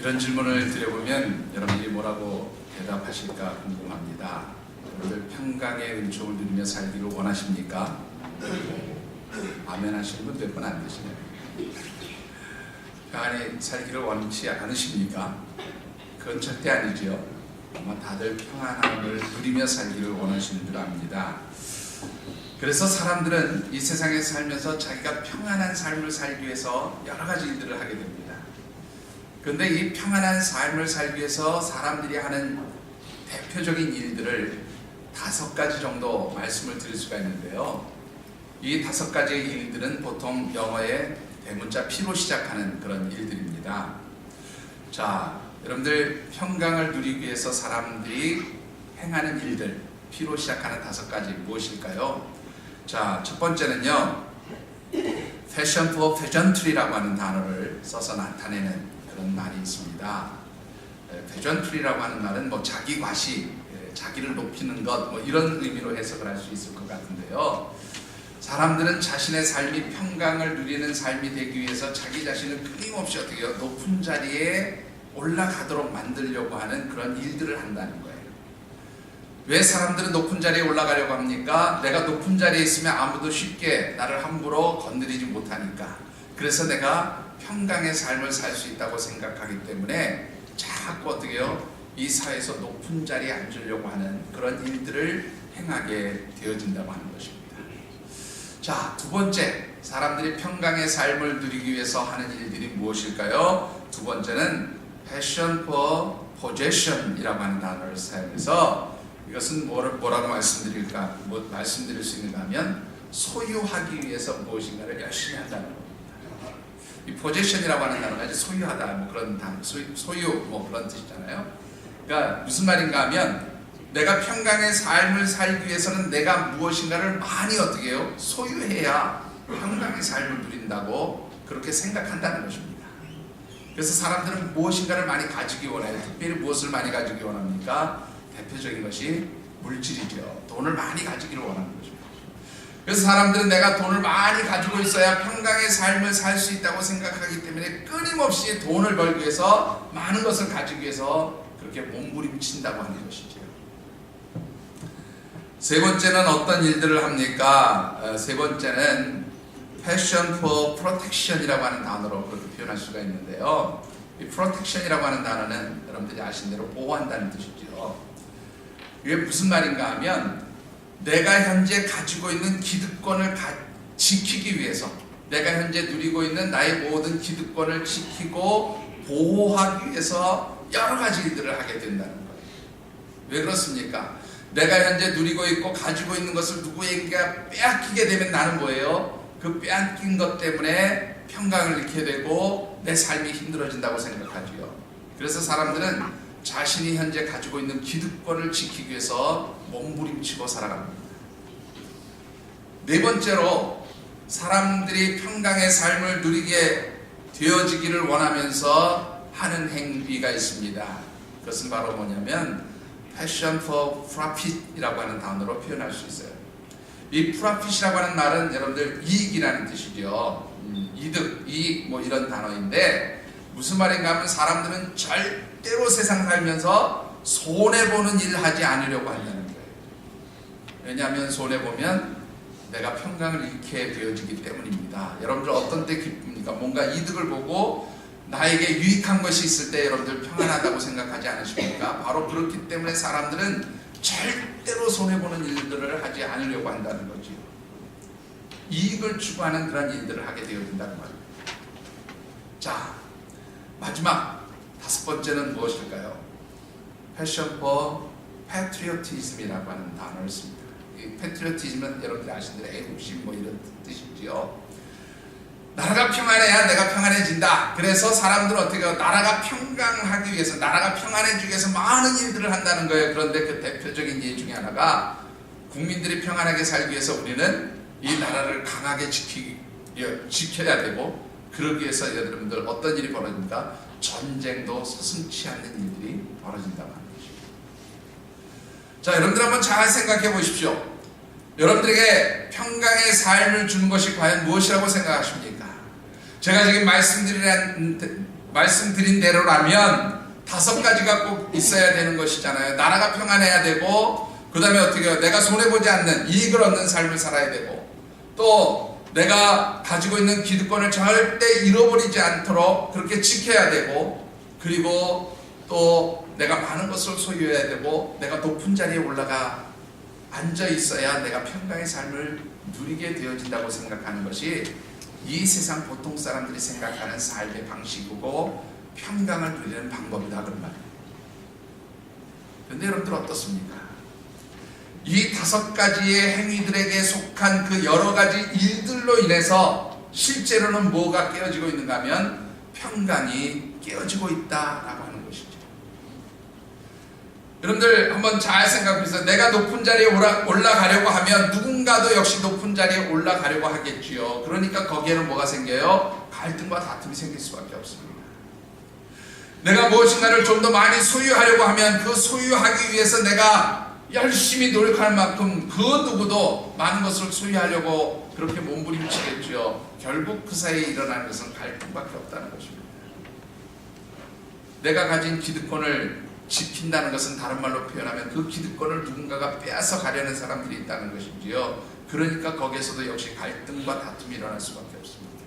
이런 질문을 드려보면 여러분들이 뭐라고 대답하실까 궁금합니다. 여러분들 평강의 은총을 누리며 살기를 원하십니까? 아멘 하시는 분 몇 분 안 되시네요. 평안히 살기를 원치 않으십니까? 그건 절대 아니죠. 아마 다들 평안함을 누리며 살기를 원하시는 줄 압니다. 그래서 사람들은 이 세상에 살면서 자기가 평안한 삶을 살기 위해서 여러 가지 일들을 하게 됩니다. 그런데 이 평안한 삶을 살기 위해서 사람들이 하는 대표적인 일들을 5가지 정도 말씀을 드릴 수가 있는데요. 이 5가지의 일들은 보통 영어의 대문자 P로 시작하는 그런 일들입니다. 자, 여러분들 평강을 누리기 위해서 사람들이 행하는 일들, P로 시작하는 5가지 무엇일까요? 자, 첫 번째는요, 패션 포 페전트리라고 하는 단어를 써서 나타내는 그런 말이 있습니다. 페전트리라고 하는 말은 뭐 자기 과시, 자기를 높이는 것, 뭐 이런 의미로 해석을 할 수 있을 것 같은데요. 사람들은 자신의 삶이 평강을 누리는 삶이 되기 위해서 자기 자신을 끊임없이 어떻게 해요? 높은 자리에 올라가도록 만들려고 하는 그런 일들을 한다는 거예요. 왜 사람들은 높은 자리에 올라가려고 합니까? 내가 높은 자리에 있으면 아무도 쉽게 나를 함부로 건드리지 못하니까. 그래서 내가 평강의 삶을 살 수 있다고 생각하기 때문에 자꾸 어떻게 해요? 이 사회에서 높은 자리에 앉으려고 하는 그런 일들을 행하게 되어진다고 하는 것입니다. 자, 두 번째, 사람들이 평강의 삶을 누리기 위해서 하는 일들이 무엇일까요? 두 번째는 passion for possession이라고 하는 단어를 사용해서 이것은 뭐라고 말씀드릴 수 있는가 하면 소유하기 위해서 무엇인가를 열심히 한다는 겁니다. 이 possession이라고 하는 단어가 이제 소유하다, 뭐 그런 단어, 소유 뭐 그런 뜻이잖아요. 그러니까 무슨 말인가 하면 내가 평강의 삶을 살기 위해서는 내가 무엇인가를 많이 어떻게 해요? 소유해야 평강의 삶을 누린다고 그렇게 생각한다는 것입니다. 그래서 사람들은 무엇인가를 많이 가지기 원해요. 특별히 무엇을 많이 가지기 원합니까? 대표적인 것이 물질이죠. 돈을 많이 가지기를 원하는 거죠. 그래서 사람들은 내가 돈을 많이 가지고 있어야 평강의 삶을 살 수 있다고 생각하기 때문에 끊임없이 돈을 벌기 위해서 많은 것을 가지기 위해서 그렇게 몸부림친다고 하는 것이죠. 세 번째는 어떤 일들을 합니까? 세 번째는 passion for protection이라고 하는 단어로 그렇게 표현할 수가 있는데요. 이 protection이라고 하는 단어는 여러분들이 아시는 대로 보호한다는 뜻이죠. 이게 무슨 말인가 하면 내가 현재 가지고 있는 기득권을 지키기 위해서 내가 현재 누리고 있는 나의 모든 기득권을 지키고 보호하기 위해서 여러 가지 일들을 하게 된다는 거예요. 왜 그렇습니까? 내가 현재 누리고 있고 가지고 있는 것을 누구에게 빼앗기게 되면 나는 뭐예요? 그 빼앗긴 것 때문에 평강을 잃게 되고 내 삶이 힘들어진다고 생각하지요. 그래서 사람들은 자신이 현재 가지고 있는 기득권을 지키기 위해서 몸부림치고 살아갑니다. 네 번째로 사람들이 평강의 삶을 누리게 되어지기를 원하면서 하는 행위가 있습니다. 그것은 바로 뭐냐면 passion for profit이라고 하는 단어로 표현할 수 있어요. 이 profit이라고 하는 말은 여러분들 이익이라는 뜻이죠. 이득, 이익 뭐 이런 단어인데 무슨 말인가 하면 사람들은 절대로 세상 살면서 손해보는 일을 하지 않으려고 한다는 거예요. 왜냐하면 손해보면 내가 평강을 잃게 되어지기 때문입니다. 여러분들 어떤 때 기쁩니까? 뭔가 이득을 보고 나에게 유익한 것이 있을 때 여러분들 평안하다고 생각하지 않으십니까? 바로 그렇기 때문에 사람들은 절대로 손해보는 일들을 하지 않으려고 한다는 거죠. 이익을 추구하는 그런 일들을 하게 되어진다는 말입니다. 자, 마지막 5번째는 무엇일까요? passion for patriotism이라고 하는 단어를 씁니다. 이 patriotism은 여러분들이 아시는 대로 애국심 뭐 이런 뜻이지요. 나라가 평안해야 내가 평안해진다. 그래서 사람들은 어떻게 해요? 나라가 평강하기 위해서, 나라가 평안해지기 위해서 많은 일들을 한다는 거예요. 그런데 그 대표적인 예 중에 하나가 국민들이 평안하게 살기 위해서 우리는 이 나라를 강하게 지켜야 되고 그러기 위해서 여러분들 어떤 일이 벌어집니까? 전쟁도 서슴지 않는 일들이 벌어진다고 하는 것입니다. 자, 여러분들 한번 잘 생각해 보십시오. 여러분들에게 평강의 삶을 주는 것이 과연 무엇이라고 생각하십니까? 제가 지금 말씀드린 대로라면 5가지가 꼭 있어야 되는 것이잖아요. 나라가 평안해야 되고, 그 다음에 어떻게 해요? 내가 손해보지 않는 이익을 얻는 삶을 살아야 되고, 또 내가 가지고 있는 기득권을 절대 잃어버리지 않도록 그렇게 지켜야 되고, 그리고 또 내가 많은 것을 소유해야 되고, 내가 높은 자리에 올라가 앉아 있어야 내가 평강의 삶을 누리게 되어진다고 생각하는 것이 이 세상 보통 사람들이 생각하는 삶의 방식이고 평강을 누리는 방법이다, 그런 말이에요. 그런데 여러분들 어떻습니까? 이 5가지의 행위들에게 속한 그 여러 가지 일들로 인해서 실제로는 뭐가 깨어지고 있는가 하면 평강이 깨어지고 있다라고 하는 것이죠. 여러분들 한번 잘 생각해보세요. 내가 높은 자리에 올라가려고 하면 누군가도 역시 높은 자리에 올라가려고 하겠지요. 그러니까 거기에는 뭐가 생겨요? 갈등과 다툼이 생길 수밖에 없습니다. 내가 무엇인가를 좀 더 많이 소유하려고 하면 그 소유하기 위해서 내가 열심히 노력할 만큼 그 누구도 많은 것을 소유하려고 그렇게 몸부림치겠죠. 결국 그 사이에 일어나는 것은 갈등밖에 없다는 것입니다. 내가 가진 기득권을 지킨다는 것은 다른 말로 표현하면 그 기득권을 누군가가 빼앗아 가려는 사람들이 있다는 것이지요. 그러니까 거기에서도 역시 갈등과 다툼이 일어날 수밖에 없습니다.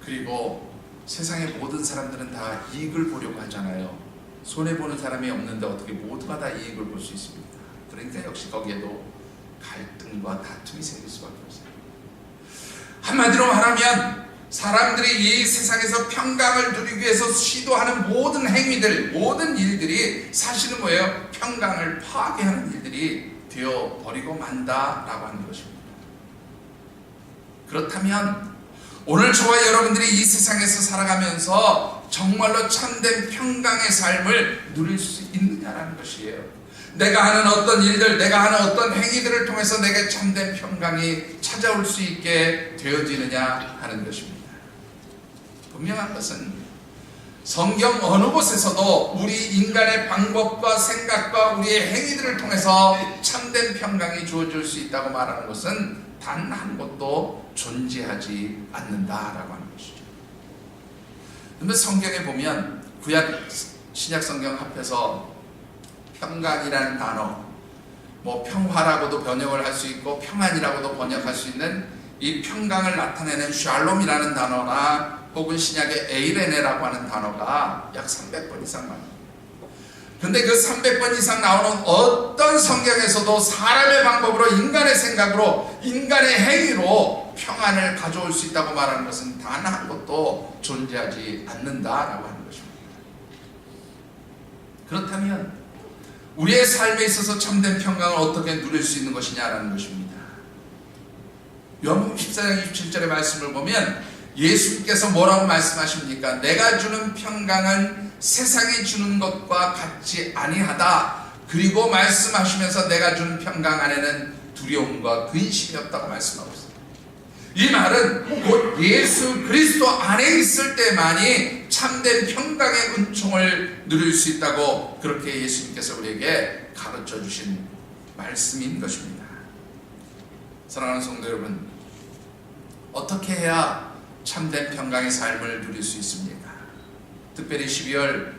그리고 세상의 모든 사람들은 다 이익을 보려고 하잖아요. 손해보는 사람이 없는데 어떻게 모두가 다 이익을 볼 수 있습니까? 그러니까 역시 거기에도 갈등과 다툼이 생길 수밖에 없어요. 한마디로 말하면 사람들이 이 세상에서 평강을 누리기 위해서 시도하는 모든 행위들, 모든 일들이 사실은 뭐예요? 평강을 파괴하는 일들이 되어버리고 만다라고 하는 것입니다. 그렇다면 오늘 저와 여러분들이 이 세상에서 살아가면서 정말로 참된 평강의 삶을 누릴 수 있느냐라는 것이에요. 내가 하는 어떤 일들, 내가 하는 어떤 행위들을 통해서 내게 참된 평강이 찾아올 수 있게 되어지느냐 하는 것입니다. 분명한 것은 성경 어느 곳에서도 우리 인간의 방법과 생각과 우리의 행위들을 통해서 참된 평강이 주어질 수 있다고 말하는 것은 단 한 곳도 존재하지 않는다라고 하는 것이죠. 그런데 성경에 보면 구약 신약 성경 합해서 평강이라는 단어, 뭐 평화라고도 번역을 할 수 있고 평안이라고도 번역할 수 있는 이 평강을 나타내는 샬롬이라는 단어나 혹은 신약의 에이레네라고 하는 단어가 약 300번 이상 나옵니다. 근데 그 300번 이상 나오는 어떤 성경에서도 사람의 방법으로, 인간의 생각으로, 인간의 행위로 평안을 가져올 수 있다고 말하는 것은 단 한 곳도 존재하지 않는다라고 하는 것입니다. 그렇다면 우리의 삶에 있어서 참된 평강을 어떻게 누릴 수 있는 것이냐라는 것입니다. 요한복음 14장 27절의 말씀을 보면 예수님께서 뭐라고 말씀하십니까? 내가 주는 평강은 세상이 주는 것과 같지 아니하다. 그리고 말씀하시면서 내가 주는 평강 안에는 두려움과 근심이 없다고 말씀하고 있습니다. 이 말은 곧 예수 그리스도 안에 있을 때만이 참된 평강의 은총을 누릴 수 있다고 그렇게 예수님께서 우리에게 가르쳐 주신 말씀인 것입니다. 사랑하는 성도 여러분, 어떻게 해야 참된 평강의 삶을 누릴 수 있습니까? 특별히 12월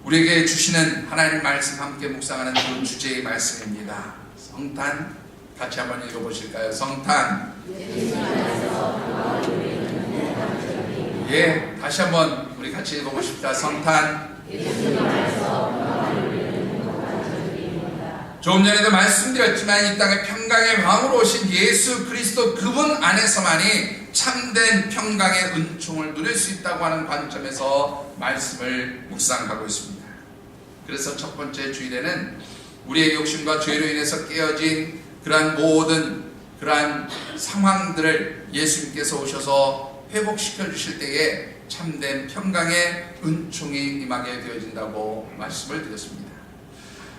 우리에게 주시는 하나님 말씀 함께 묵상하는 그 주제의 말씀입니다. 성탄, 같이 한번 읽어보실까요? 성탄. 예, 다시 한번 우리 같이 읽어보십시다. 성탄. 조금 전에도 말씀드렸지만 이 땅에 평강의 왕으로 오신 예수 그리스도 그분 안에서만이 참된 평강의 은총을 누릴 수 있다고 하는 관점에서 말씀을 묵상하고 있습니다. 그래서 첫 번째 주일에는 우리의 욕심과 죄로 인해서 깨어진 그러한 모든 그러한 상황들을 예수님께서 오셔서 회복시켜 주실 때에 참된 평강의 은총이 임하게 되어진다고 말씀을 드렸습니다.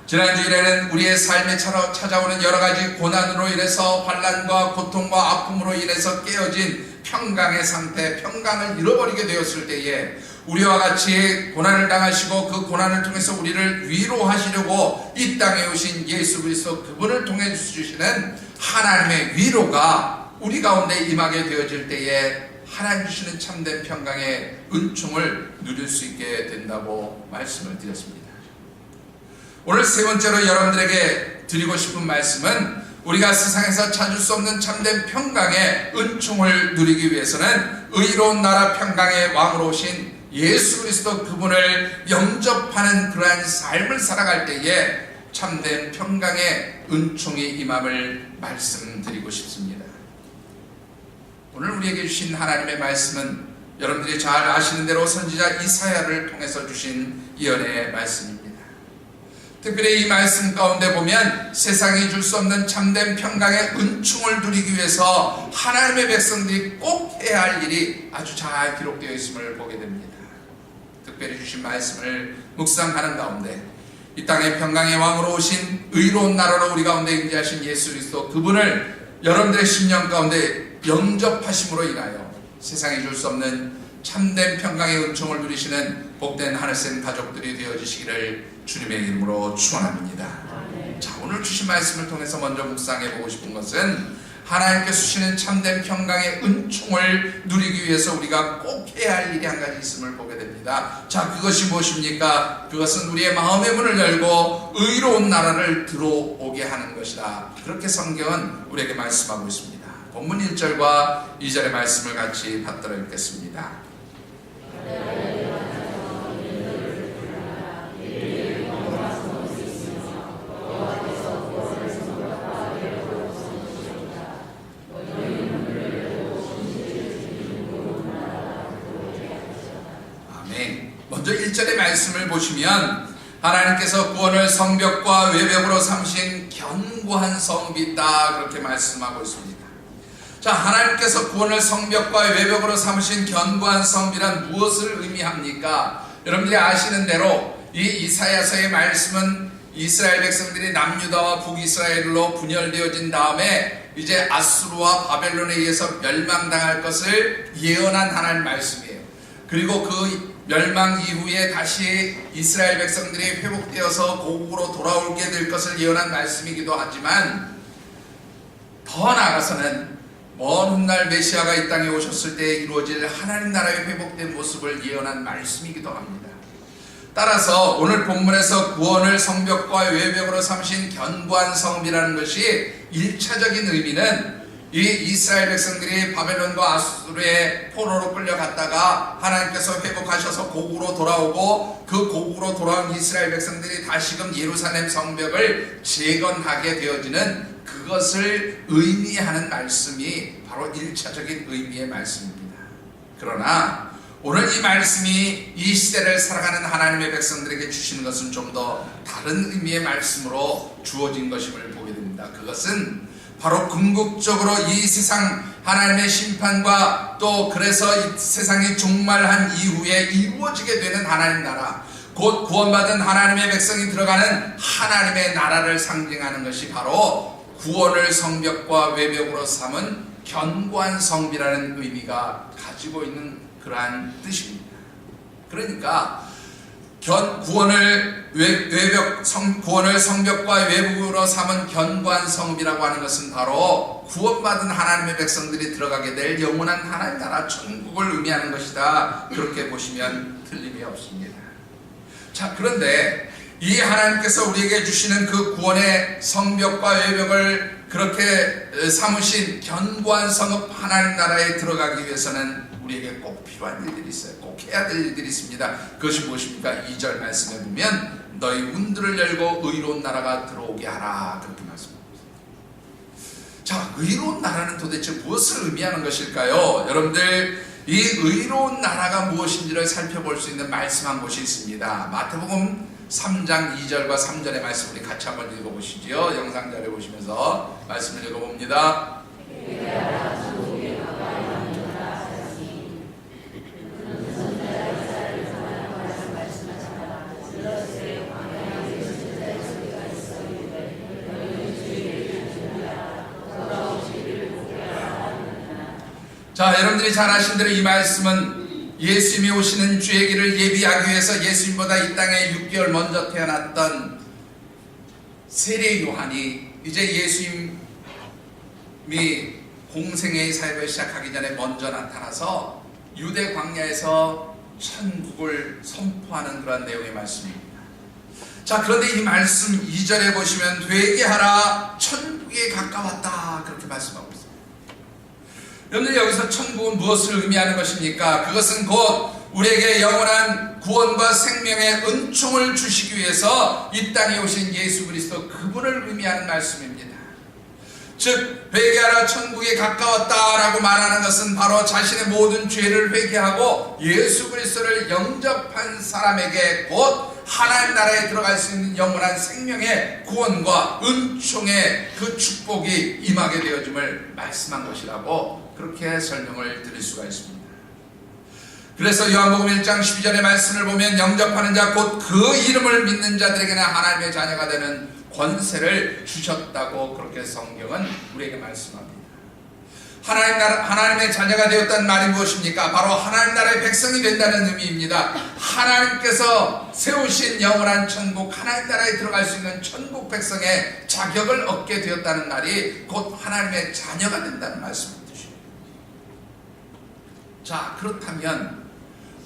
지난 주일에는 우리의 삶에 찾아오는 여러 가지 고난으로 인해서 환난과 고통과 아픔으로 인해서 깨어진 평강의 상태, 평강을 잃어버리게 되었을 때에 우리와 같이 고난을 당하시고 그 고난을 통해서 우리를 위로하시려고 이 땅에 오신 예수 그리스도 그분을 통해 주시는 하나님의 위로가 우리 가운데 임하게 되어질 때에 하나님 주시는 참된 평강의 은총을 누릴 수 있게 된다고 말씀을 드렸습니다. 오늘 세 번째로 여러분들에게 드리고 싶은 말씀은 우리가 세상에서 찾을 수 없는 참된 평강의 은총을 누리기 위해서는 의로운 나라 평강의 왕으로 오신 예수 그리스도 그분을 영접하는 그러한 삶을 살아갈 때에 참된 평강의 은총이 임함을 말씀드리고 싶습니다. 오늘 우리에게 주신 하나님의 말씀은 여러분들이 잘 아시는 대로 선지자 이사야를 통해서 주신 예언의 말씀입니다. 특별히 이 말씀 가운데 보면 세상이 줄 수 없는 참된 평강의 은총을 누리기 위해서 하나님의 백성들이 꼭 해야 할 일이 아주 잘 기록되어 있음을 보게 됩니다. 특별히 주신 말씀을 묵상하는 가운데 이 땅의 평강의 왕으로 오신 의로운 나라로 우리 가운데 임재하신 예수 그리스도 그분을 여러분들의 심령 가운데 영접하심으로 인하여 세상이 줄 수 없는 참된 평강의 은총을 누리시는 복된 하늘샘 가족들이 되어주시기를 주님의 이름으로 축원합니다. 자, 오늘 주신 말씀을 통해서 먼저 묵상해 보고 싶은 것은 하나님께서 주시는 참된 평강의 은총을 누리기 위해서 우리가 꼭 해야 할 일이 한 가지 있음을 보게 됩니다. 자, 그것이 무엇입니까? 그것은 우리의 마음의 문을 열고 의로운 나라를 들어오게 하는 것이다. 그렇게 성경은 우리에게 말씀하고 있습니다. 본문 1절과 2절의 말씀을 같이 받들어 읽겠습니다. 먼저 1절의 말씀을 보시면 하나님께서 구원을 성벽과 외벽으로 삼으신 견고한 성읍이 있다 그렇게 말씀하고 있습니다. 자, 하나님께서 구원을 성벽과 외벽으로 삼으신 견고한 성읍이란 무엇을 의미합니까? 여러분들이 아시는 대로 이 이사야서의 말씀은 이스라엘 백성들이 남유다와 북이스라엘로 분열되어진 다음에 이제 아수르와 바벨론에 의해서 멸망당할 것을 예언한 하나님 말씀이에요. 그리고 그 멸망 이후에 다시 이스라엘 백성들이 회복되어서 고국으로 돌아오게 될 것을 예언한 말씀이기도 하지만 더 나아가서는 먼 훗날 메시아가 이 땅에 오셨을 때 이루어질 하나님 나라의 회복된 모습을 예언한 말씀이기도 합니다. 따라서 오늘 본문에서 구원을 성벽과 외벽으로 삼으신 견고한 성읍이라는 것이 1차적인 의미는 이 이스라엘 백성들이 바벨론과 아수르의 포로로 끌려갔다가 하나님께서 회복하셔서 고국으로 돌아오고 그 고국으로 돌아온 이스라엘 백성들이 다시금 예루살렘 성벽을 재건하게 되어지는 그것을 의미하는 말씀이 바로 1차적인 의미의 말씀입니다. 그러나 오늘 이 말씀이 이 시대를 살아가는 하나님의 백성들에게 주시는 것은 좀 더 다른 의미의 말씀으로 주어진 것임을 보게 됩니다. 그것은 바로 궁극적으로 이 세상 하나님의 심판과 또 그래서 이 세상이 종말한 이후에 이루어지게 되는 하나님 나라, 곧 구원받은 하나님의 백성이 들어가는 하나님의 나라를 상징하는 것이 바로 구원을 성벽과 외벽으로 삼은 견고한 성비라는 의미가 가지고 있는 그러한 뜻입니다. 그러니까 구원을 성벽과 외벽으로 삼은 견고한 성읍이라고 하는 것은 바로 구원받은 하나님의 백성들이 들어가게 될 영원한 하나님 나라 천국을 의미하는 것이다. 그렇게 보시면 틀림이 없습니다. 자, 그런데 이 하나님께서 우리에게 주시는 그 구원의 성벽과 외벽을 그렇게 삼으신 견고한 성읍 하나님 나라에 들어가기 위해서는 우리에게 꼭 필요한 일들이 있어요. 꼭 해야 될 일들이 있습니다. 그것이 무엇입니까? 2절 말씀에 보면 너희 문들을 열고 의로운 나라가 들어오게 하라 그렇게 말씀합니다. 자, 의로운 나라는 도대체 무엇을 의미하는 것일까요? 여러분들 이 의로운 나라가 무엇인지를 살펴볼 수 있는 말씀 한 곳이 있습니다. 마태복음 3장 2절과 3절의 말씀 우리 같이 한번 읽어보시죠. 영상 자료 보시면서 말씀을 읽어봅니다. 자, 여러분들이 잘 아신 대로 이 말씀은 예수님이 오시는 주의 길을 예비하기 위해서 예수님보다 이 땅에 6개월 먼저 태어났던 세례 요한이 이제 예수님이 공생애의 사역을 시작하기 전에 먼저 나타나서 유대 광야에서 천국을 선포하는 그런 내용의 말씀입니다. 자, 그런데 이 말씀 2절에 보시면 회개하라 천국에 가까웠다 그렇게 말씀하고 있습니다. 여러분들 여기서 천국은 무엇을 의미하는 것입니까? 그것은 곧 우리에게 영원한 구원과 생명의 은총을 주시기 위해서 이 땅에 오신 예수 그리스도 그분을 의미하는 말씀입니다. 즉 회개하라 천국에 가까웠다라고 말하는 것은 바로 자신의 모든 죄를 회개하고 예수 그리스도를 영접한 사람에게 곧 하나님 나라에 들어갈 수 있는 영원한 생명의 구원과 은총의 그 축복이 임하게 되어짐을 말씀한 것이라고 그렇게 설명을 드릴 수가 있습니다. 그래서 요한복음 1장 12절의 말씀을 보면 영접하는 자 곧 그 이름을 믿는 자들에게는 하나님의 자녀가 되는 권세를 주셨다고 그렇게 성경은 우리에게 말씀합니다. 하나님의 자녀가 되었다는 말이 무엇입니까? 바로 하나님 나라의 백성이 된다는 의미입니다. 하나님께서 세우신 영원한 천국, 하나님 나라에 들어갈 수 있는 천국 백성의 자격을 얻게 되었다는 말이 곧 하나님의 자녀가 된다는 말씀입니다. 자, 그렇다면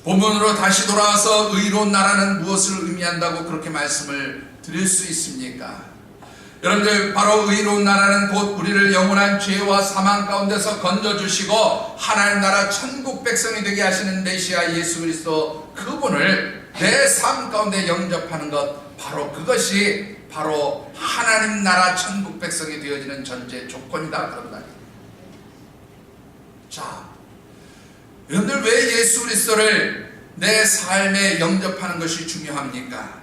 본문으로 다시 돌아와서 의로운 나라는 무엇을 의미한다고 그렇게 말씀을 드릴 수 있습니까? 여러분들 바로 의로운 나라는 곧 우리를 영원한 죄와 사망 가운데서 건져주시고 하나님 나라 천국 백성이 되게 하시는 메시아 예수 그리스도 그분을 내 삶 가운데 영접하는 것, 바로 그것이 바로 하나님 나라 천국 백성이 되어지는 전제 조건이다 그런 말입니다. 자, 여러분들 왜 예수 그리스도를 내 삶에 영접하는 것이 중요합니까?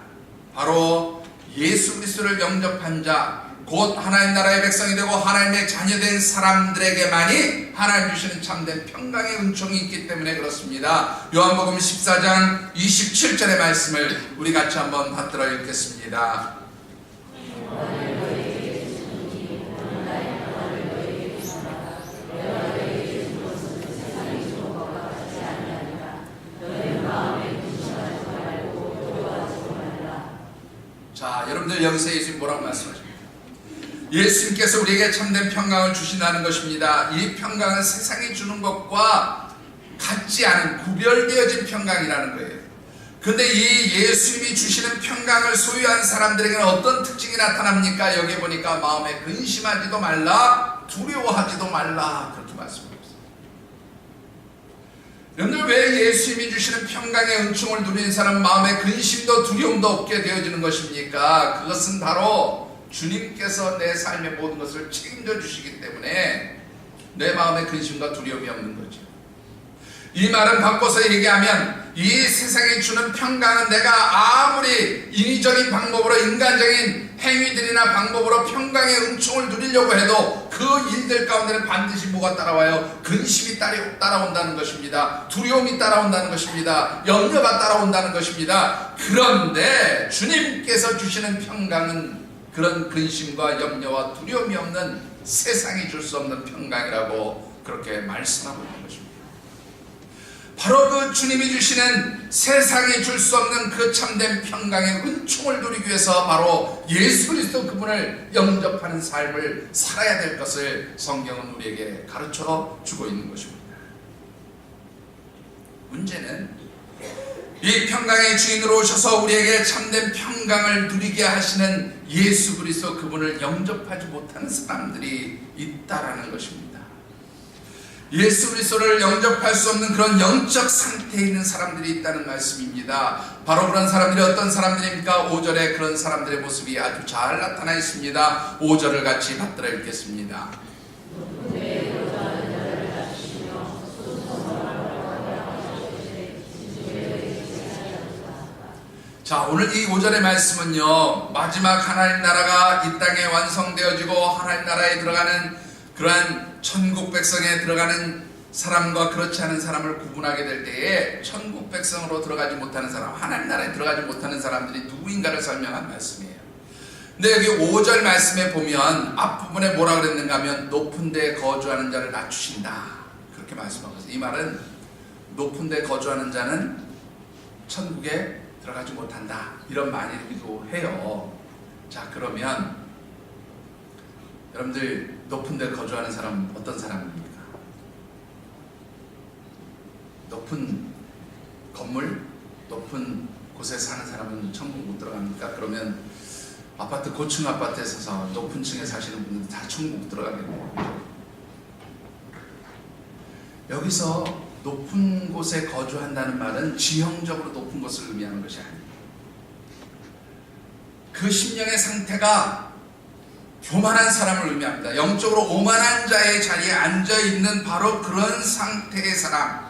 바로 예수 그리스도를 영접한 자, 곧 하나님 나라의 백성이 되고 하나님의 자녀된 사람들에게만이 하나님 주시는 참된 평강의 은총이 있기 때문에 그렇습니다. 요한복음 14장 27절의 말씀을 우리 같이 한번 받들어 읽겠습니다. 자, 여러분들 여기서 예수님 뭐라고 말씀하십니까? 예수님께서 우리에게 참된 평강을 주신다는 것입니다. 이 평강은 세상이 주는 것과 같지 않은 구별되어진 평강이라는 거예요. 그런데 이 예수님이 주시는 평강을 소유한 사람들에게는 어떤 특징이 나타납니까? 여기 보니까 마음에 근심하지도 말라, 두려워하지도 말라 그렇게 말씀합니다. 여러분들 왜 예수님이 주시는 평강의 은총을 누리는 사람 마음에 근심도 두려움도 없게 되어지는 것입니까? 그것은 바로 주님께서 내 삶의 모든 것을 책임져 주시기 때문에 내 마음에 근심과 두려움이 없는 거죠. 이 말은 바꿔서 얘기하면 이 세상이 주는 평강은 내가 아무리 인위적인 방법으로 인간적인 행위들이나 방법으로 평강의 은총을 누리려고 해도 그 일들 가운데는 반드시 뭐가 따라와요? 근심이 따라온다는 것입니다. 두려움이 따라온다는 것입니다. 염려가 따라온다는 것입니다. 그런데 주님께서 주시는 평강은 그런 근심과 염려와 두려움이 없는 세상이 줄 수 없는 평강이라고 그렇게 말씀하고 있는 것입니다. 바로 그 주님이 주시는 세상이 줄 수 없는 그 참된 평강의 은총을 누리기 위해서 바로 예수 그리스도 그분을 영접하는 삶을 살아야 될 것을 성경은 우리에게 가르쳐 주고 있는 것입니다. 문제는 이 평강의 주인으로 오셔서 우리에게 참된 평강을 누리게 하시는 예수 그리스도 그분을 영접하지 못하는 사람들이 있다라는 것입니다. 예수 그리스도를 영접할 수 없는 그런 영적 상태에 있는 사람들이 있다는 말씀입니다. 바로 그런 사람들이 어떤 사람들입니까? 5절에 그런 사람들의 모습이 아주 잘 나타나 있습니다. 5절을 같이 받들어 읽겠습니다. 자, 오늘 이 5절의 말씀은요, 마지막 하나님 나라가 이 땅에 완성되어지고 하나님 나라에 들어가는 그러한 천국 백성에 들어가는 사람과 그렇지 않은 사람을 구분하게 될 때에 천국 백성으로 들어가지 못하는 사람, 하나님 나라에 들어가지 못하는 사람들이 누구인가를 설명한 말씀이에요. 근데 여기 5절 말씀에 보면 앞부분에 뭐라 그랬는가 하면 높은 데 거주하는 자를 낮추신다 그렇게 말씀하고 있어요. 이 말은 높은 데 거주하는 자는 천국에 들어가지 못한다 이런 말이기도 해요. 자, 그러면 여러분들 높은 데 거주하는 사람은 어떤 사람입니까? 높은 건물, 높은 곳에 사는 사람은 천국 못 들어갑니까? 그러면 아파트, 고층 아파트에 서서 높은 층에 사시는 분들은 다 천국 들어가겠네요. 여기서 높은 곳에 거주한다는 말은 지형적으로 높은 곳을 의미하는 것이 아닙니다. 그 심령의 상태가 교만한 사람을 의미합니다. 영적으로 오만한 자의 자리에 앉아있는 바로 그런 상태의 사람,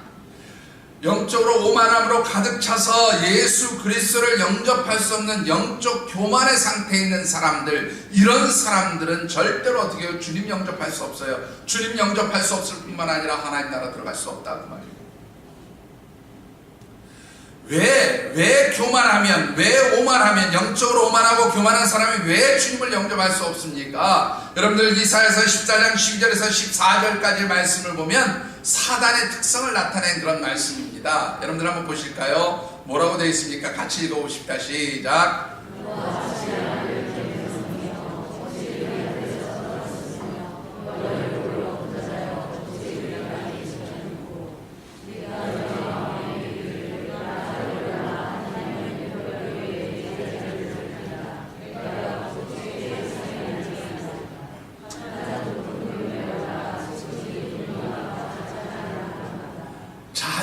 영적으로 오만함으로 가득 차서 예수 그리스도를 영접할 수 없는 영적 교만의 상태에 있는 사람들, 이런 사람들은 절대로 어떻게 해요? 주님 영접할 수 없어요. 주님 영접할 수 없을 뿐만 아니라 하나님 나라 들어갈 수 없다 그 말이에요. 왜 교만하면, 왜 오만하면, 영적으로 오만하고 교만한 사람이 왜 주님을 영접할 수 없습니까? 여러분들 이사야서 14장 12절에서 14절까지 말씀을 보면 사단의 특성을 나타낸 그런 말씀입니다. 여러분들 한번 보실까요? 뭐라고 되어 있습니까? 같이 읽어보십시다. 시작.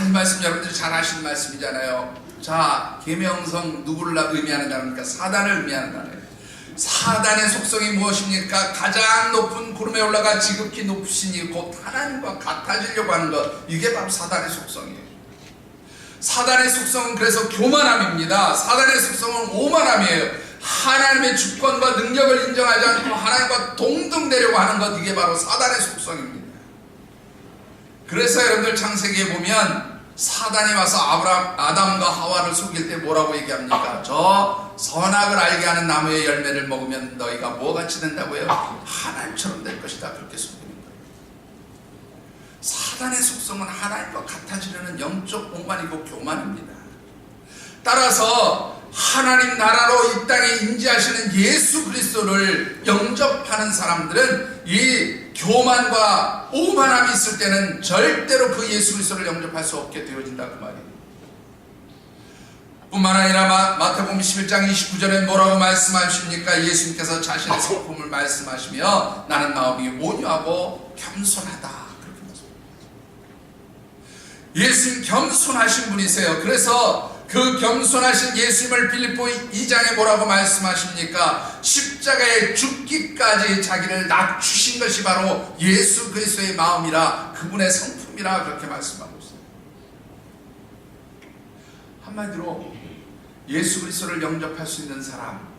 이 말씀 여러분들이 잘 아시는 말씀이잖아요. 자, 계명성 누구를 의미하는 단어입니까? 사단을 의미하는 단어예요. 사단의 속성이 무엇입니까? 가장 높은 구름에 올라가 지극히 높으신 이 곧 하나님과 같아지려고 하는 것, 이게 바로 사단의 속성이에요. 사단의 속성은 그래서 교만함입니다. 사단의 속성은 오만함이에요. 하나님의 주권과 능력을 인정하지 않고 하나님과 동등되려고 하는 것, 이게 바로 사단의 속성입니다. 그래서 여러분들 창세기에 보면 사단이 와서 아담과 하와를 속일 때 뭐라고 얘기합니까? 저 선악을 알게 하는 나무의 열매를 먹으면 너희가 뭐같이 된다고요? 하나님처럼 될 것이다. 그렇게 속이는 거예요. 사단의 속성은 하나님과 같아지려는 영적 오만이고 교만입니다. 따라서 하나님 나라로 이 땅에 임재하시는 예수 그리스도를 영접하는 사람들은 이 교만과 오만함이 있을 때는 절대로 그 예수 그리스도를 영접할 수 없게 되어진다 그 말이에요. 뿐만 아니라 마태복음 11장 29절에 뭐라고 말씀하십니까? 예수님께서 자신의 성품을 말씀하시며 나는 마음이 온유하고 겸손하다 그렇게 말씀합니다. 예수님 겸손하신 분이세요. 그래서 그 겸손하신 예수님을 빌립보 2장에 뭐라고 말씀하십니까? 십자가에 죽기까지 자기를 낮추신 것이 바로 예수 그리스도의 마음이라, 그분의 성품이라 그렇게 말씀하고 있어요. 한마디로 예수 그리스도를 영접할 수 있는 사람,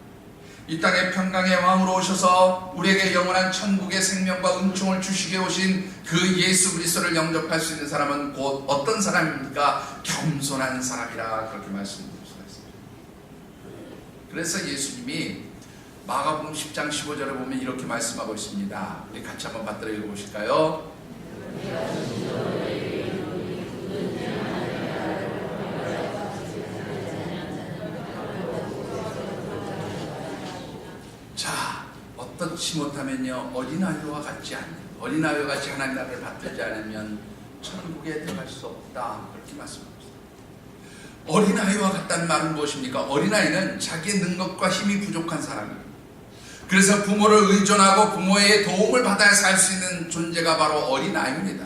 이 땅에 평강의 왕으로 오셔서 우리에게 영원한 천국의 생명과 은총을 주시게 오신 그 예수 그리스도를 영접할 수 있는 사람은 곧 어떤 사람입니까? 겸손한 사람이라 그렇게 말씀드릴 수가 있습니다. 그래서 예수님이 마가복음 10장 15절에 보면 이렇게 말씀하고 있습니다. 우리 같이 한번 받들어 읽어보실까요? 자, 어떻지 못하면요, 어린아이와 같지 않는, 어린아이와 같이 하나님 나라를 받들지 않으면 천국에 들어갈 수 없다 그렇게 말씀합니다. 어린아이와 같다는 말은 무엇입니까? 어린아이는 자기의 능력과 힘이 부족한 사람이에요. 그래서 부모를 의존하고 부모의 도움을 받아야 살 수 있는 존재가 바로 어린아이입니다.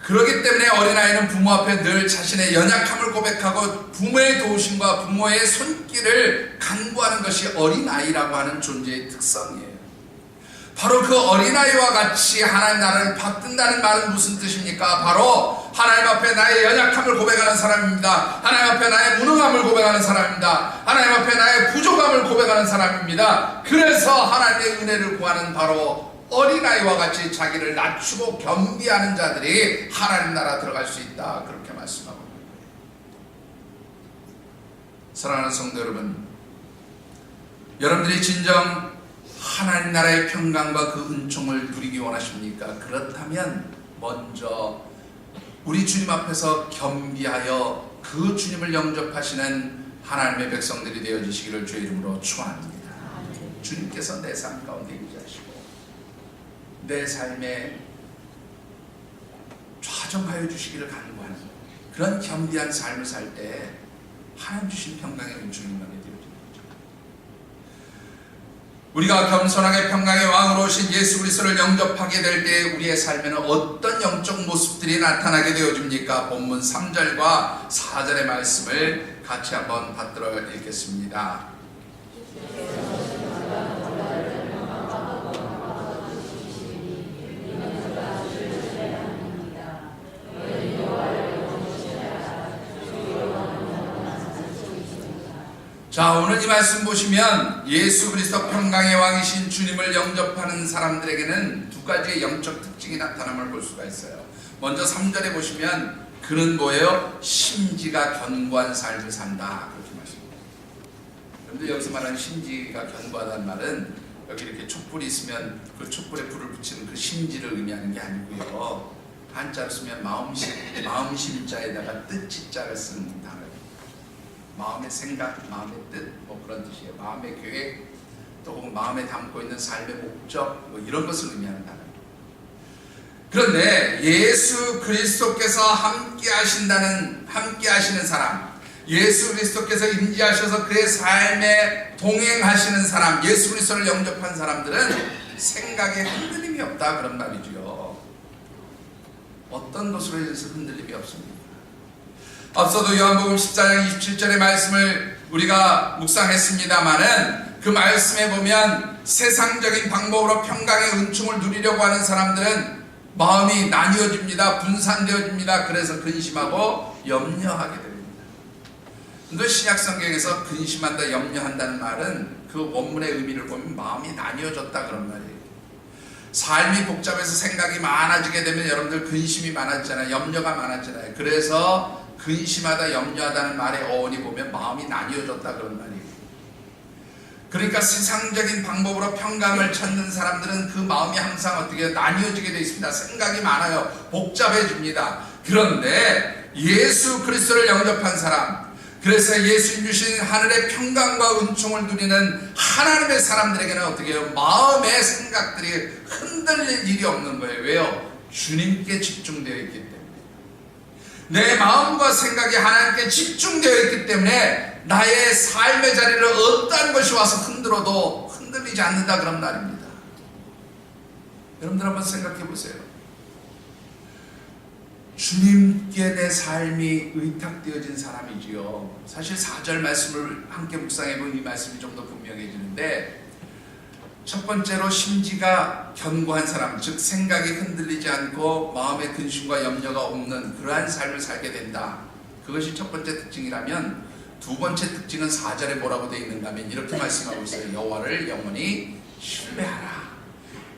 그렇기 때문에 어린아이는 부모 앞에 늘 자신의 연약함을 고백하고 부모의 도우심과 부모의 손길을 간구하는 것이 어린아이라고 하는 존재의 특성이에요. 바로 그 어린아이와 같이 하나님 나라를 받든다는 말은 무슨 뜻입니까? 바로 하나님 앞에 나의 연약함을 고백하는 사람입니다. 하나님 앞에 나의 무능함을 고백하는 사람입니다. 하나님 앞에 나의 부족함을 고백하는 사람입니다. 그래서 하나님의 은혜를 구하는 바로 어린아이와 같이 자기를 낮추고 겸비하는 자들이 하나님 나라 들어갈 수 있다 그렇게 말씀하고 있습니다. 사랑하는 성도 여러분, 여러분들이 진정 하나님 나라의 평강과 그 은총을 누리기 원하십니까? 그렇다면 먼저 우리 주님 앞에서 겸비하여 그 주님을 영접하시는 하나님의 백성들이 되어지시기를 주의 이름으로 축원합니다. 주님께서 내 삶 가운데 임재하시고 내 삶에 좌정하여 주시기를 간구하는 그런 겸비한 삶을 살 때 하나님 주신 평강의 은총이 임하게 되어집니다. 우리가 겸손하게 평강의 왕으로 오신 예수 그리스도를 영접하게 될 때 우리의 삶에는 어떤 영적 모습들이 나타나게 되어집니까? 본문 3절과 4절의 말씀을 같이 한번 받들어 읽겠습니다. 자, 오늘 이 말씀 보시면 예수 그리스도 평강의 왕이신 주님을 영접하는 사람들에게는 두 가지의 영적 특징이 나타남을 볼 수가 있어요. 먼저 3절에 보시면 그는 뭐예요? 심지가 견고한 삶을 산다, 그렇게 말씀합니다. 그런데 여기서 말하는 심지가 견고하다는 말은 여기 이렇게 촛불이 있으면 그 촛불에 불을 붙이는 그 심지를 의미하는 게 아니고요, 한자로 쓰면 마음심자에다가 뜻지자를 쓰는 단어예요. 마음의 생각, 마음의 뜻, 뭐 그런 뜻이에요. 마음의 계획, 또 혹은 마음에 담고 있는 삶의 목적, 뭐 이런 것을 의미하는 단어입니다. 그런데 예수 그리스도께서 함께 하시는 사람, 예수 그리스도께서 임재하셔서 그의 삶에 동행하시는 사람, 예수 그리스도를 영접한 사람들은 생각에 흔들림이 없다, 그런 말이죠. 어떤 것으로 인해서 흔들림이 없습니다. 앞서도 요한복음 14장 27절의 말씀을 우리가 묵상했습니다마는 그 말씀에 보면 세상적인 방법으로 평강의 은총을 누리려고 하는 사람들은 마음이 나뉘어집니다. 분산되어집니다. 그래서 근심하고 염려하게 됩니다. 그런데 신약성경에서 근심한다, 염려한다는 말은 그 원문의 의미를 보면 마음이 나뉘어졌다, 그런 말이에요. 삶이 복잡해서 생각이 많아지게 되면 여러분들 근심이 많아지잖아요. 염려가 많아지잖아요. 그래서 근심하다, 염려하다는 말의 어원이 보면 마음이 나뉘어졌다, 그런 말이에요. 그러니까 세상적인 방법으로 평강을 찾는 사람들은 그 마음이 항상 어떻게 나뉘어지게 되어 있습니다. 생각이 많아요. 복잡해집니다. 그런데 예수 그리스도를 영접한 사람, 그래서 예수님 주신 하늘의 평강과 은총을 누리는 하나님의 사람들에게는 어떻게 해요? 마음의 생각들이 흔들릴 일이 없는 거예요. 왜요? 주님께 집중되어 있기 때문에. 내 마음과 생각이 하나님께 집중되어 있기 때문에 나의 삶의 자리를 어떠한 것이 와서 흔들어도 흔들리지 않는다, 그런 말입니다. 여러분들 한번 생각해 보세요. 주님께 내 삶이 의탁되어진 사람이지요. 사실 4절 말씀을 함께 묵상해 보면 이 말씀이 좀 더 분명해지는데, 첫 번째로 심지가 견고한 사람, 즉 생각이 흔들리지 않고 마음의 근심과 염려가 없는 그러한 삶을 살게 된다. 그것이 첫 번째 특징이라면, 두 번째 특징은 4절에 뭐라고 되어 있는가 하면 이렇게 말씀하고 있어요. 여호와를 영원히 신뢰하라.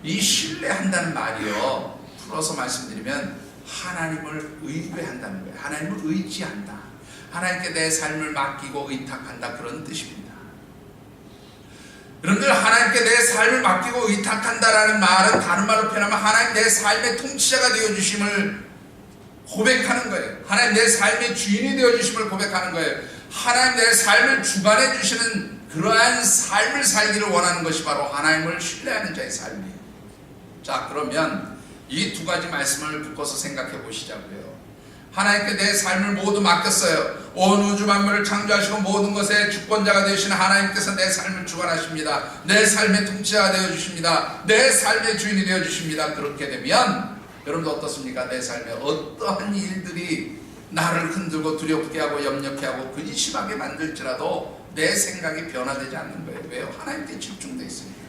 이 신뢰한다는 말이요, 풀어서 말씀드리면 하나님을 의뢰한다는 거예요. 하나님을 의지한다, 하나님께 내 삶을 맡기고 의탁한다, 그런 뜻입니다. 여러분들, 하나님께 내 삶을 맡기고 의탁한다라는 말은 다른 말로 표현하면 하나님 내 삶의 통치자가 되어주심을 고백하는 거예요. 하나님 내 삶의 주인이 되어주심을 고백하는 거예요. 하나님 내 삶을 주관해 주시는 그러한 삶을 살기를 원하는 것이 바로 하나님을 신뢰하는 자의 삶이에요. 자, 그러면 이 두 가지 말씀을 묶어서 생각해 보시자고요. 하나님께 내 삶을 모두 맡겼어요. 온 우주 만물을 창조하시고 모든 것의 주권자가 되시는 하나님께서 내 삶을 주관하십니다. 내 삶의 통치자가 되어주십니다. 내 삶의 주인이 되어주십니다. 그렇게 되면 여러분들 어떻습니까? 내 삶에 어떠한 일들이 나를 흔들고 두렵게 하고 염려케 하고 근심하게 만들지라도 내 생각이 변화되지 않는 거예요. 왜요? 하나님께 집중되어 있으니까.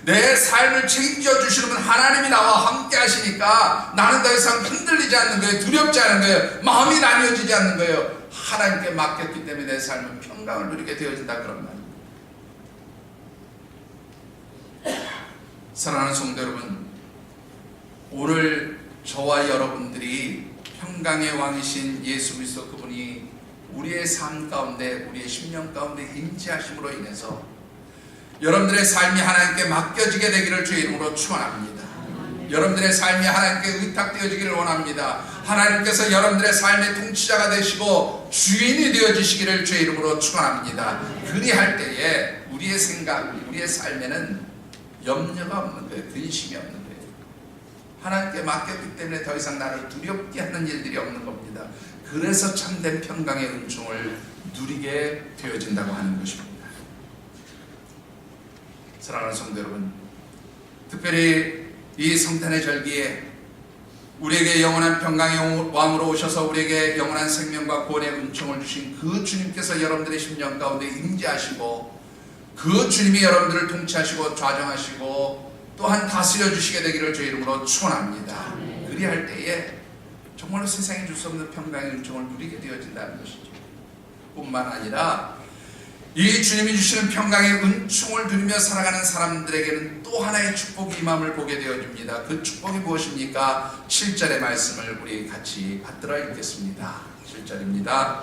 내 삶을 책임져 주시는 분 하나님이 나와 함께 하시니까 나는 더 이상 흔들리지 않는 거예요. 두렵지 않은 거예요. 마음이 나뉘어지지 않는 거예요. 하나님께 맡겼기 때문에 내 삶은 평강을 누리게 되어진다, 그런 말입니다. 사랑하는 성도 여러분, 오늘 저와 여러분들이 평강의 왕이신 예수 그리스도 그분이 우리의 삶 가운데, 우리의 심령 가운데 임재하심으로 인해서 여러분들의 삶이 하나님께 맡겨지게 되기를 주의 이름으로 축원합니다. 여러분들의 삶이 하나님께 의탁되어지기를 원합니다. 하나님께서 여러분들의 삶의 통치자가 되시고 주인이 되어주시기를 주의 이름으로 축원합니다. 그리할 때에 우리의 생각, 우리의 삶에는 염려가 없는 거예요. 근심이 없는 거예요. 하나님께 맡겼기 때문에 더 이상 나를 두렵게 하는 일들이 없는 겁니다. 그래서 참된 평강의 은총을 누리게 되어진다고 하는 것입니다. 사랑하는 성도 여러분, 특별히 이 성탄의 절기에 우리에게 영원한 평강의 왕으로 오셔서 우리에게 영원한 생명과 구원의 은총을 주신 그 주님께서 여러분들의 심령 가운데 임재하시고 그 주님이 여러분들을 통치하시고 좌정하시고 또한 다스려 주시게 되기를 주의 이름으로 축원합니다. 그리할 때에 정말로 세상에 줄 수 없는 평강의 은총을 누리게 되어진다는 것이죠. 뿐만 아니라 이 주님이 주시는 평강의 은총을 누리며 살아가는 사람들에게는 또 하나의 축복이 임함을 보게 되어집니다. 그 축복이 무엇입니까? 7절의 말씀을 우리 같이 받들어 읽겠습니다. 7절입니다.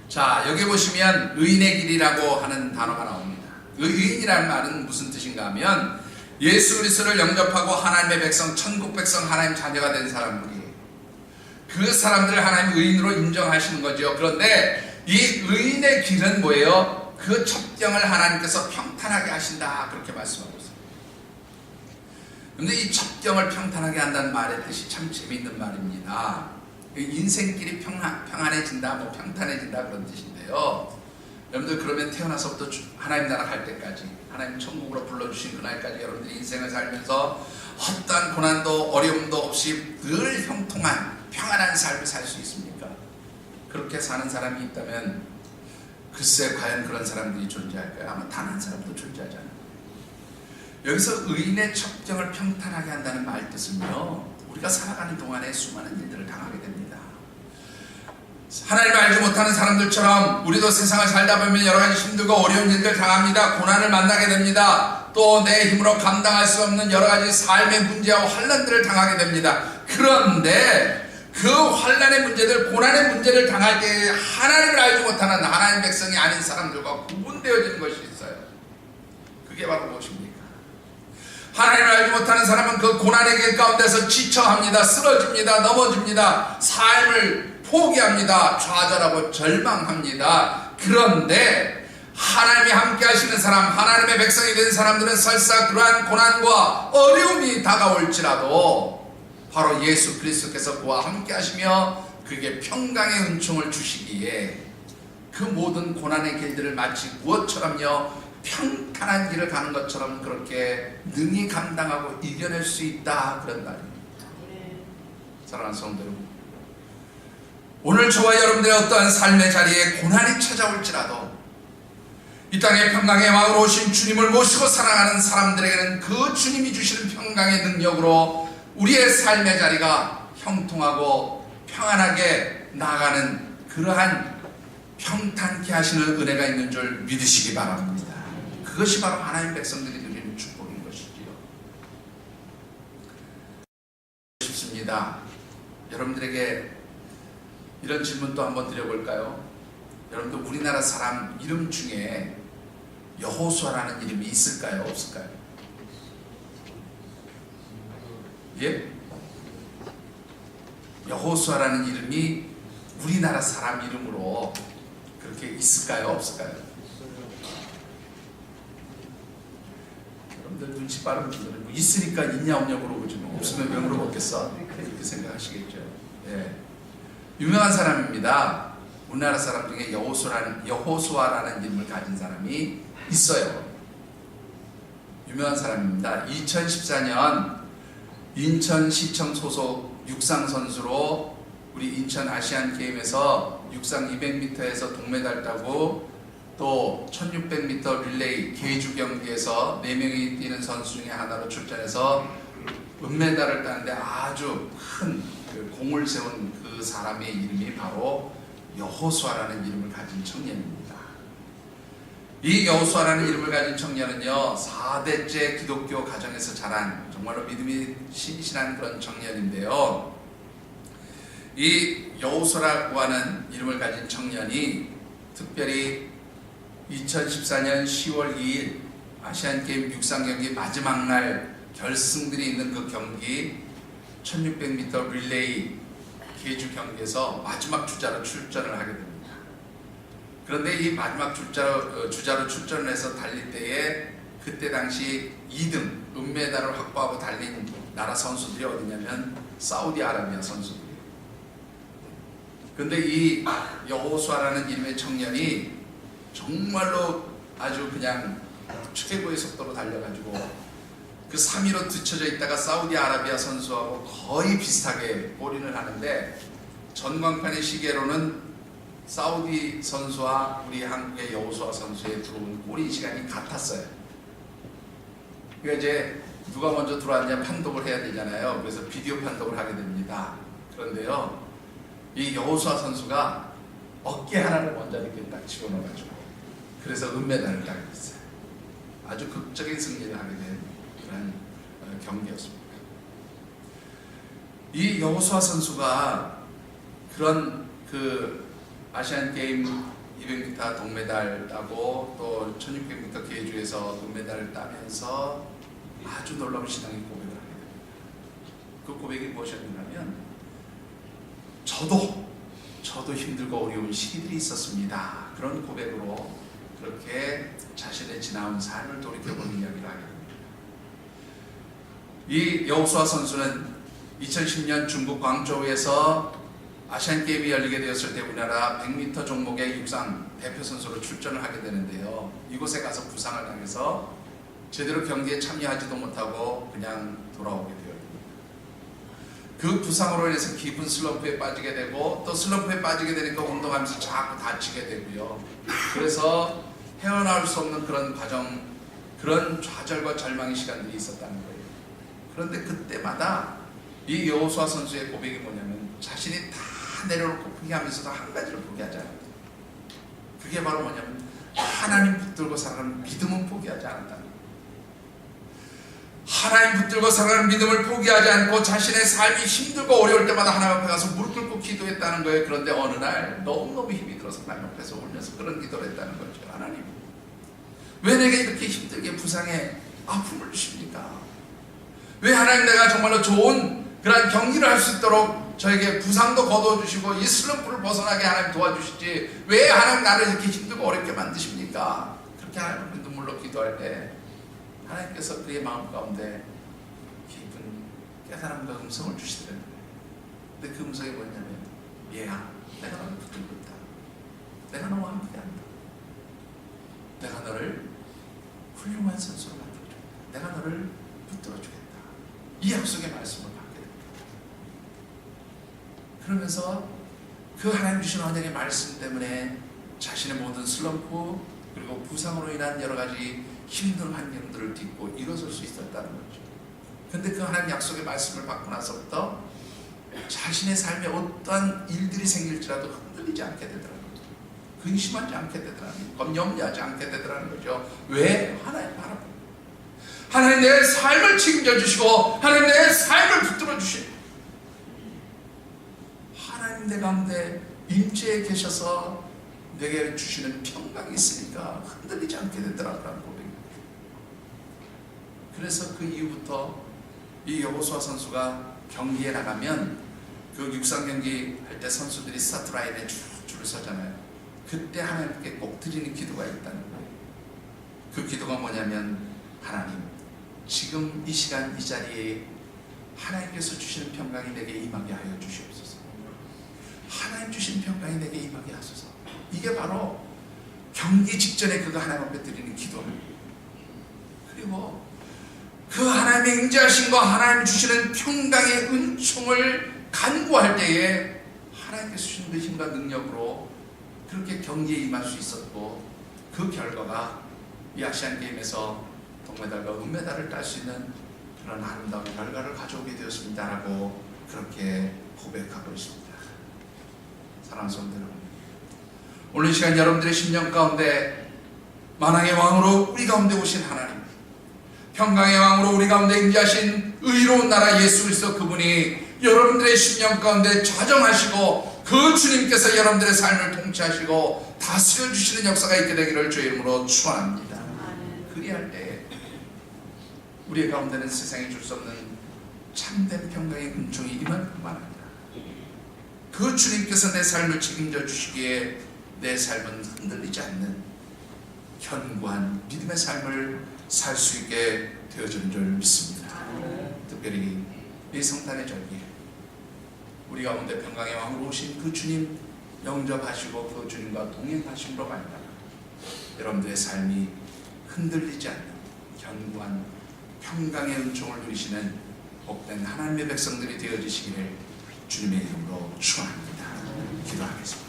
자, 여기 보시면 의인의 길이라고 하는 단어가 나옵니다. 의인이라는 말은 무슨 뜻인가 하면 예수 그리스도를 영접하고 하나님의 백성, 천국 백성, 하나님 자녀가 된 사람들이 그 사람들을 하나님 의인으로 인정하시는 거죠. 그런데 이 의인의 길은 뭐예요? 그 첩경을 하나님께서 평탄하게 하신다, 그렇게 말씀하고 있어요. 그런데 이 첩경을 평탄하게 한다는 말의 뜻이 참 재미있는 말입니다. 인생길이 평안해진다, 뭐 평탄해진다 그런 뜻인데요. 여러분들 그러면 태어나서부터 하나님 나라 갈 때까지, 하나님 천국으로 불러주신 그날까지 여러분들이 인생을 살면서 어떠한 고난도 어려움도 없이 늘 형통한 평안한 삶을 살 수 있습니까? 그렇게 사는 사람이 있다면 글쎄 과연 그런 사람들이 존재할까요? 아마 단 한 사람도 존재하지 않아요. 여기서 의인의 첩경을 평탄하게 한다는 말 뜻은요, 우리가 살아가는 동안에 수많은 일들을 당하게 됩니다. 하나님을 알지 못하는 사람들처럼 우리도 세상을 살다 보면 여러 가지 힘들고 어려운 일들 당합니다. 고난을 만나게 됩니다. 또 내 힘으로 감당할 수 없는 여러 가지 삶의 문제와 환난들을 당하게 됩니다. 그런데 그 환난의 문제들, 고난의 문제를 당할 때 하나님을 알지 못하는 하나님 백성이 아닌 사람들과 구분되어지는 것이 있어요. 그게 바로 무엇입니까? 하나님을 알지 못하는 사람은 그 고난의 길 가운데서 지쳐합니다. 쓰러집니다. 넘어집니다. 삶을 포기합니다. 좌절하고 절망합니다. 그런데 하나님이 함께 하시는 사람, 하나님의 백성이 된 사람들은 설사 그러한 고난과 어려움이 다가올지라도 바로 예수 그리스도께서 그와 함께 하시며 그에게 평강의 은총을 주시기에 그 모든 고난의 길들을 마치 무엇처럼요, 평탄한 길을 가는 것처럼 그렇게 능히 감당하고 이겨낼 수 있다, 그런 말입니다. 사랑하는 성도 여러분, 오늘 저와 여러분들의 어떠한 삶의 자리에 고난이 찾아올지라도 이 땅에 평강의 왕으로 오신 주님을 모시고 살아가는 사람들에게는 그 주님이 주시는 평강의 능력으로 우리의 삶의 자리가 형통하고 평안하게 나아가는 그러한 평탄케 하시는 은혜가 있는 줄 믿으시기 바랍니다. 그것이 바로 하나님 백성들이 누리는 축복인 것이지요. 싶습니다. 여러분들에게 이런 질문도 한번 드려볼까요? 여러분들 우리나라 사람 이름 중에 여호수아라는 이름이 있을까요? 없을까요? 예? 여호수아라는 이름이 우리나라 사람 이름으로 그렇게 있을까요? 없을까요? 여러분들 눈치 빠른 분들은 뭐 있으니까 있냐 없냐 물어보지 뭐 없으면 왜 물어보겠어? 그렇게 생각하시겠죠. 예. 유명한 사람입니다. 우리나라 사람 중에 여호수아라는 이름을 가진 사람이 있어요. 유명한 사람입니다. 2014년 인천시청 소속 육상 선수로 우리 인천 아시안 게임에서 육상 200m에서 동메달 따고 또 1600m 릴레이 계주 경기에서 4명이 뛰는 선수 중에 하나로 출전해서 은메달을 따는데 아주 큰 공을 세운 그 사람의 이름이 바로 여호수아라는 이름을 가진 청년입니다. 이 여호수아라는 이름을 가진 청년은요, 4대째 기독교 가정에서 자란 정말로 믿음이 신실한 그런 청년인데요, 이 여호수아라고 하는 이름을 가진 청년이 특별히 2014년 10월 2일 아시안게임 육상경기 마지막 날 결승들이 있는 그 경기 1600m 릴레이 계주 경기에서 마지막 주자로 출전을 하게 됩니다. 그런데 이 마지막 주자로 출전을 해서 달릴 때에 그때 당시 2등 은메달을 확보하고 달린 나라 선수들이 어디냐면 사우디아라비아 선수들이에요. 근데 이 여호수아라는 이름의 청년이 정말로 아주 그냥 최고의 속도로 달려가지고 그 3위로 뒤쳐져 있다가 사우디아라비아 선수하고 거의 비슷하게 골인을 하는데 전광판의 시계로는 사우디 선수와 우리 한국의 여호수아 선수의 들어온 골인 시간이 같았어요. 그러니까 이제 누가 먼저 들어왔냐 판독을 해야 되잖아요. 그래서 비디오 판독을 하게 됩니다. 그런데요, 이 여호수아 선수가 어깨 하나를 먼저 이렇게 딱 집어넣어가지고 그래서 은메달을 따게 됐어요. 아주 극적인 승리를 하게 된 그런 경기였습니다. 이 여호수아 선수가 그런 그 아시안 게임 200m 동메달 따고 또 1600m 계주에서 금메달을 따면서 아주 놀라운 신앙의 고백을 하게 됩니다. 그 고백이 무엇이었냐면 저도 힘들고 어려운 시기들이 있었습니다. 그런 고백으로 그렇게 자신의 지나온 삶을 돌이켜보는 이야기를 하게 됩니다. 이 여호수아 선수는 2010년 중국 광저우에서 아시안게임이 열리게 되었을 때 우리나라 100m 종목의 육상 대표 선수로 출전을 하게 되는데요. 이곳에 가서 부상을 당해서 제대로 경기에 참여하지도 못하고 그냥 돌아오게 되어요. 그 부상으로 인해서 깊은 슬럼프에 빠지게 되고 또 슬럼프에 빠지게 되니까 운동하면서 자꾸 다치게 되고요. 그래서 헤어나올 수 없는 그런 과정, 그런 좌절과 절망의 시간들이 있었다는 거예요. 그런데 그때마다 이 여호수아 선수의 고백이 뭐냐면 자신이 다 내려놓고 포기하면서도 한 가지를 포기하지 않았다. 그게 바로 뭐냐면 하나님 붙들고 살아가는 믿음은 포기하지 않았다는 거예요. 하나님 붙들고 살아가는 믿음을 포기하지 않고 자신의 삶이 힘들고 어려울 때마다 하나님 앞에 가서 무릎 꿇고 기도했다는 거예요. 그런데 어느 날 너무너무 힘이 들어서 하나님 앞에서 울면서 그런 기도를 했다는 거죠. 하나님, 왜 내게 이렇게 힘들게 부상에 아픔을 주십니까? 왜 하나님 내가 정말로 좋은 그런 경기를 할 수 있도록 저에게 부상도 거두어주시고 이 슬럼프를 벗어나게 하나님 도와주시지 왜 하나님 나를 이렇게 힘들고 어렵게 만드십니까? 그렇게 하나님 앞에 눈물로 기도할 때 하나님께서 그의 마음 가운데 깊은 깨달음과 음성을 주시더라고요. 근데 그 음성이 뭐냐면 얘야, 내가 너를 붙들고 있다. 내가 너와 함께한다. 내가 너를 훌륭한 선수로 만들어주겠다. 내가 너를 붙들어주겠다. 이 약속의 말씀을 받게 됩니다. 그러면서 그 하나님 주신 언약의 말씀 때문에 자신의 모든 슬럼프 그리고 부상으로 인한 여러 가지 힘든 환경들을 딛고 일어설 수 있었다는 거죠. 근데 그 하나님 약속의 말씀을 받고 나서부터 자신의 삶에 어떠한 일들이 생길지라도 흔들리지 않게 되더라고요. 근심하지 않게 되더라고요. 염려하지 않게 되더라는 거죠. 왜? 하나님 바라보고 하나님 내 삶을 책임져 주시고 하나님 내 삶을 붙들어 주시고 하나님 내 가운데 임재에 계셔서 내게 주시는 평강이 있으니까 흔들리지 않게 되더라라는 고백입니다. 그래서 그 이후부터 이 여호수아 선수가 경기에 나가면 그 육상 경기 할 때 선수들이 스타트 라인에 줄을 서잖아요. 그때 하나님께 꼭 드리는 기도가 있다는 거예요. 그 기도가 뭐냐면 하나님, 지금 이 시간 이 자리에 하나님께서 주시는 평강이 내게 임하게 하여 주시옵소서. 하나님 주신 평강이 내게 임하게 하소서. 이게 바로 경기 직전에 그가 하나님 앞에 드리는 기도입니다. 그리고 그 하나님의 임재하심과 하나님 주시는 평강의 은총을 간구할 때에 하나님께서 주신 그 힘과 능력으로 그렇게 경기에 임할 수 있었고 그 결과가 이 아시안게임에서 동메달과 은메달을 딸 수 있는 그런 아름다운 결과를 가져오게 되었습니다라고 그렇게 고백하고 있습니다. 사랑하는 성도 여러분, 오늘 이 시간 여러분들의 심령 가운데 만왕의 왕으로 우리 가운데 오신 하나님, 평강의 왕으로 우리 가운데 임재하신 의로운 나라 예수 그리스도 그분이 여러분들의 심령 가운데 좌정하시고 그 주님께서 여러분들의 삶을 통치하시고 다스려 주시는 역사가 있게 되기를 주의 이름으로 축원합니다. 그리할 때 우리의 가운데는 세상이 줄 수 없는 참된 평강의 은총이 임할 뿐만 아니라 그 주님께서 내 삶을 책임져 주시기에 내 삶은 흔들리지 않는 견고한 믿음의 삶을 살 수 있게 되어주는 줄 믿습니다. 특별히 이 성탄의 절기에 우리 가운데 평강의 왕으로 오신 그 주님 영접하시고 그 주님과 동행하심으로 말미암아 여러분들의 삶이 흔들리지 않는 견고한 평강의 은총을 누리시는 복된 하나님의 백성들이 되어주시기를 주님의 이름으로 축원합니다. 기도하겠습니다.